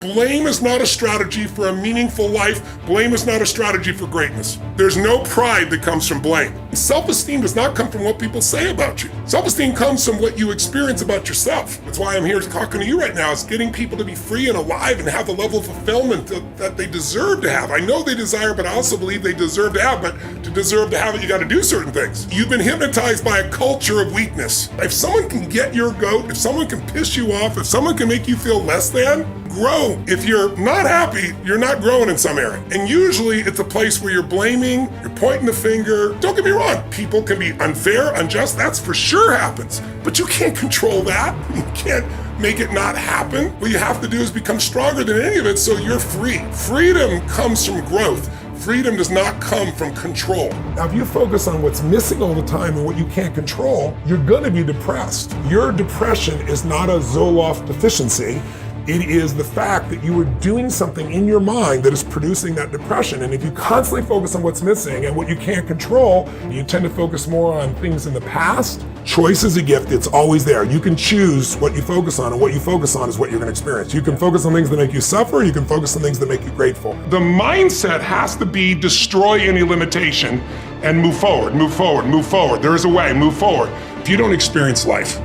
Blame is not a strategy for a meaningful life. Blame is not a strategy for greatness. There's no pride that comes from blame. Self-esteem does not come from what people say about you. Self-esteem comes from what you experience about yourself. That's why I'm here talking to you right now, is getting people to be free and alive and have the level of fulfillment that they deserve to have. I know they desire, but I also believe they deserve to have. But to deserve to have it, you got to do certain things. You've been hypnotized by a culture of weakness. If someone can get your goat, if someone can piss you off, if someone can make you feel less than, grow. If you're not happy, you're not growing in some area. And usually it's a place where you're blaming, you're pointing the finger. Don't get me wrong, people can be unfair, unjust, that's for sure happens. But you can't control that. You can't make it not happen. What you have to do is become stronger than any of it so you're free. Freedom comes from growth. Freedom does not come from control. Now, if you focus on what's missing all the time and what you can't control, you're gonna be depressed. Your depression is not a Zoloft deficiency. It is the fact that you are doing something in your mind that is producing that depression. And if you constantly focus on what's missing and what you can't control, you tend to focus more on things in the past. Choice is a gift, it's always there. You can choose what you focus on, and what you focus on is what you're gonna experience. You can focus on things that make you suffer, you can focus on things that make you grateful. The mindset has to be destroy any limitation and move forward, move forward, move forward. There is a way, move forward. If you don't experience life,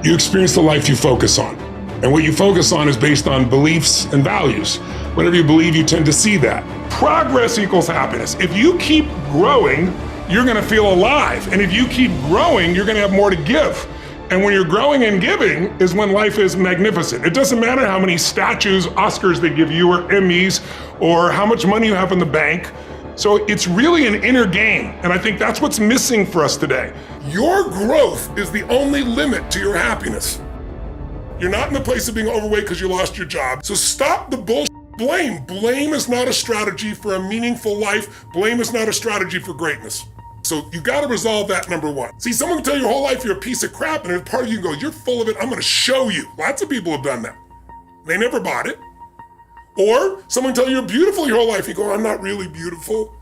you experience the life you focus on. And what you focus on is based on beliefs and values. Whatever you believe, you tend to see that. Progress equals happiness. If you keep growing, you're gonna feel alive. And if you keep growing, you're gonna have more to give. And when you're growing and giving is when life is magnificent. It doesn't matter how many statues, Oscars they give you, or Emmys, or how much money you have in the bank. So it's really an inner game. And I think that's what's missing for us today. Your growth is the only limit to your happiness. You're not in the place of being overweight because you lost your job. So stop the bullshit. Blame. Blame is not a strategy for a meaningful life. Blame is not a strategy for greatness. So you got to resolve that, number one. See, someone can tell you your whole life you're a piece of crap, and part of you can go, you're full of it, I'm going to show you. Lots of people have done that. They never bought it. Or someone can tell you you're beautiful your whole life. You go, I'm not really beautiful.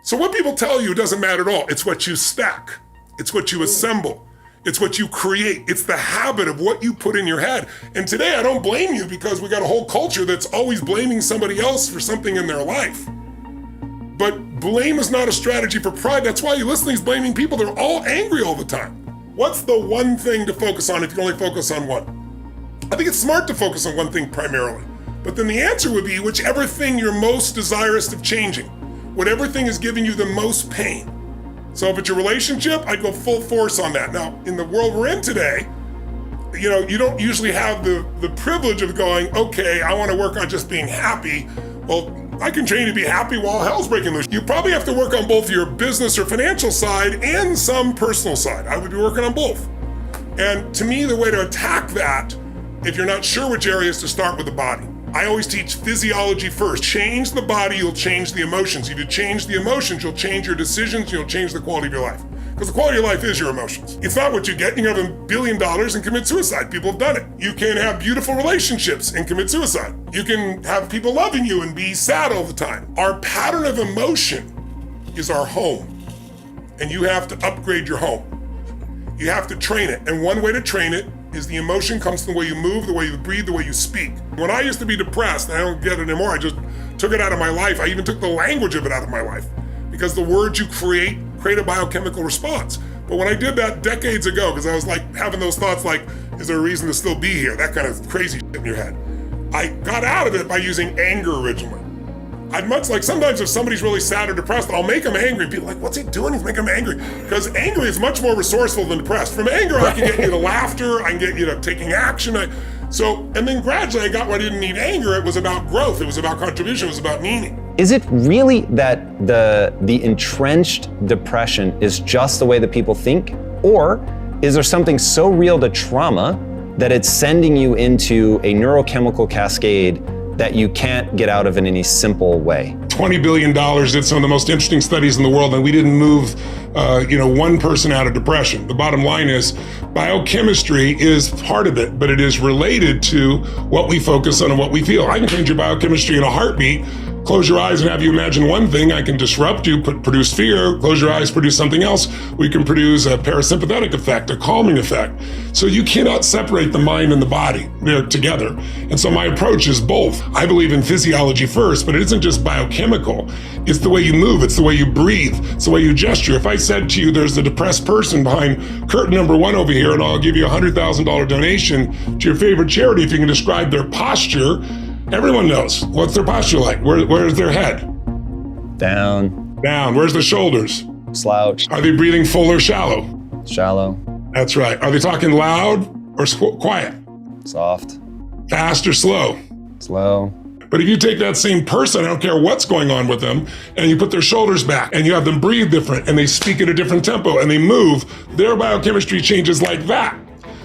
So what people tell you doesn't matter at all. It's what you stack. It's what you assemble. It's what you create. It's the habit of what you put in your head. And today I don't blame you because we got a whole culture that's always blaming somebody else for something in their life. But blame is not a strategy for pride. That's why you listen to these blaming people. They're all angry all the time. What's the one thing to focus on if you can only focus on one? I think it's smart to focus on one thing primarily. But then the answer would be whichever thing you're most desirous of changing, whatever thing is giving you the most pain. So if it's your relationship, I'd go full force on that. Now, in the world we're in today, you don't usually have the privilege of going, okay, I want to work on just being happy. Well, I can train you to be happy while hell's breaking loose. You probably have to work on both your business or financial side and some personal side. I would be working on both. And to me, the way to attack that, if you're not sure which area, is to start with the body. I always teach physiology first. Change the body, you'll change the emotions. If you change the emotions, you'll change your decisions, you'll change the quality of your life. Because the quality of your life is your emotions. It's not what you get. You can have $1 billion and commit suicide. People have done it. You can have beautiful relationships and commit suicide. You can have people loving you and be sad all the time. Our pattern of emotion is our home. And you have to upgrade your home. You have to train it. And one way to train it is the emotion comes from the way you move, the way you breathe, the way you speak. When I used to be depressed, and I don't get it anymore, I just took it out of my life. I even took the language of it out of my life. Because the words you create a biochemical response. But when I did that decades ago, because I was like having those thoughts like, is there a reason to still be here? That kind of crazy shit in your head. I got out of it by using anger originally. I'd much like, sometimes if somebody's really sad or depressed, I'll make them angry. People are like, what's he doing? He's making them angry. Because angry is much more resourceful than depressed. From anger, I can get you to laughter, I can get you to taking action. And then gradually I got where I didn't need anger. It was about growth, it was about contribution, it was about meaning. Is it really that the entrenched depression is just the way that people think? Or is there something so real to trauma that it's sending you into a neurochemical cascade that you can't get out of in any simple way? $20 billion, did some of the most interesting studies in the world, and we didn't move one person out of depression. The bottom line is biochemistry is part of it, but it is related to what we focus on and what we feel. I can change your biochemistry in a heartbeat. Close your eyes and have you imagine one thing. I can disrupt you, produce fear. Close your eyes, produce something else. We can produce a parasympathetic effect, a calming effect. So you cannot separate the mind and the body. They're together. And so my approach is both. I believe in physiology first, but it isn't just biochemical. It's the way you move. It's the way you breathe. It's the way you gesture. If I said to you, there's a depressed person behind curtain number 1 over here, and I'll give you a $100,000 donation to your favorite charity if you can describe their posture, everyone knows. What's their posture like? Where's their head? Down. Down. Where's the shoulders? Slouched. Are they breathing full or shallow? Shallow. That's right. Are they talking loud or quiet? Soft. Fast or slow? Slow. But if you take that same person, I don't care what's going on with them, and you put their shoulders back and you have them breathe different and they speak at a different tempo and they move, their biochemistry changes like that.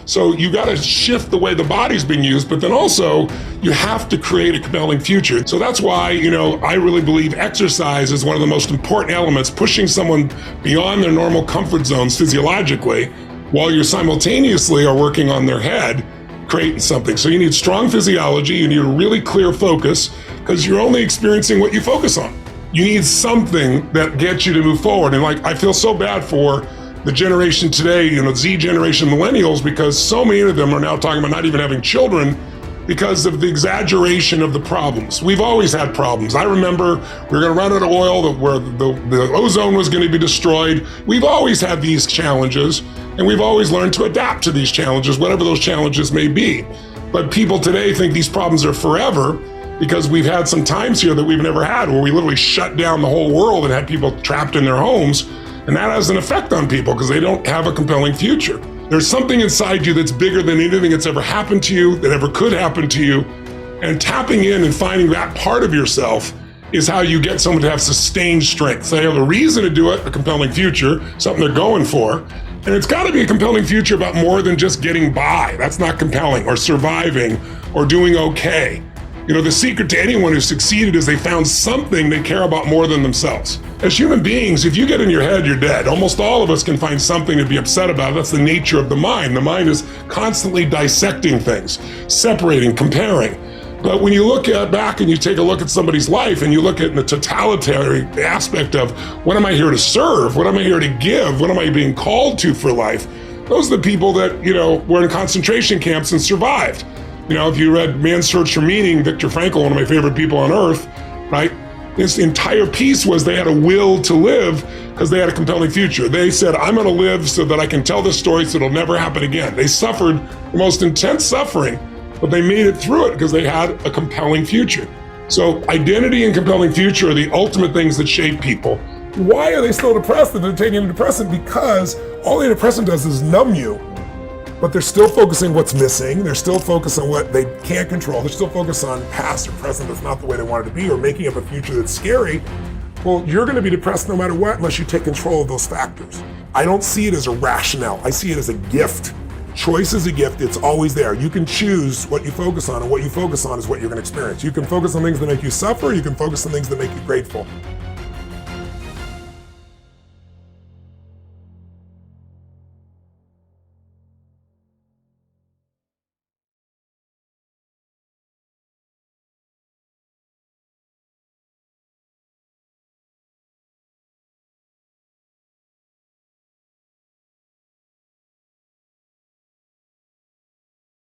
So you got to shift the way the body's being used, but then also you have to create a compelling future. So that's why, I really believe exercise is one of the most important elements, pushing someone beyond their normal comfort zones physiologically, while you simultaneously are working on their head, creating something. So you need strong physiology, you need a really clear focus, because you're only experiencing what you focus on. You need something that gets you to move forward. And I feel so bad for the generation today, Z generation millennials, because so many of them are now talking about not even having children because of the exaggeration of the problems. We've always had problems. I remember we were gonna run out of oil, where the ozone was gonna be destroyed. We've always had these challenges, and we've always learned to adapt to these challenges, whatever those challenges may be. But people today think these problems are forever, because we've had some times here that we've never had, where we literally shut down the whole world and had people trapped in their homes. And that has an effect on people because they don't have a compelling future. There's something inside you that's bigger than anything that's ever happened to you, that ever could happen to you. And tapping in and finding that part of yourself is how you get someone to have sustained strength. They have a reason to do it, a compelling future, something they're going for. And it's got to be a compelling future about more than just getting by. That's not compelling, or surviving, or doing okay. The secret to anyone who succeeded is they found something they care about more than themselves. As human beings, if you get in your head, you're dead. Almost all of us can find something to be upset about. That's the nature of the mind. The mind is constantly dissecting things, separating, comparing. But when you look back and you take a look at somebody's life and you look at the totalitarian aspect of, what am I here to serve? What am I here to give? What am I being called to for life? Those are the people that, were in concentration camps and survived. If you read Man's Search for Meaning, Viktor Frankl, one of my favorite people on earth, right? His entire piece was they had a will to live because they had a compelling future. They said, I'm going to live so that I can tell this story so it'll never happen again. They suffered the most intense suffering, but they made it through it because they had a compelling future. So identity and compelling future are the ultimate things that shape people. Why are they still depressed if they're taking a depressant? Because all the depressant does is numb you. But they're still focusing what's missing. They're still focused on what they can't control. They're still focused on past or present that's not the way they want it to be, or making up a future that's scary. Well, you're going to be depressed no matter what unless you take control of those factors. I don't see it as a rationale. I see it as a gift. Choice is a gift. It's always there. You can choose what you focus on, and what you focus on is what you're going to experience. You can focus on things that make you suffer. You can focus on things that make you grateful.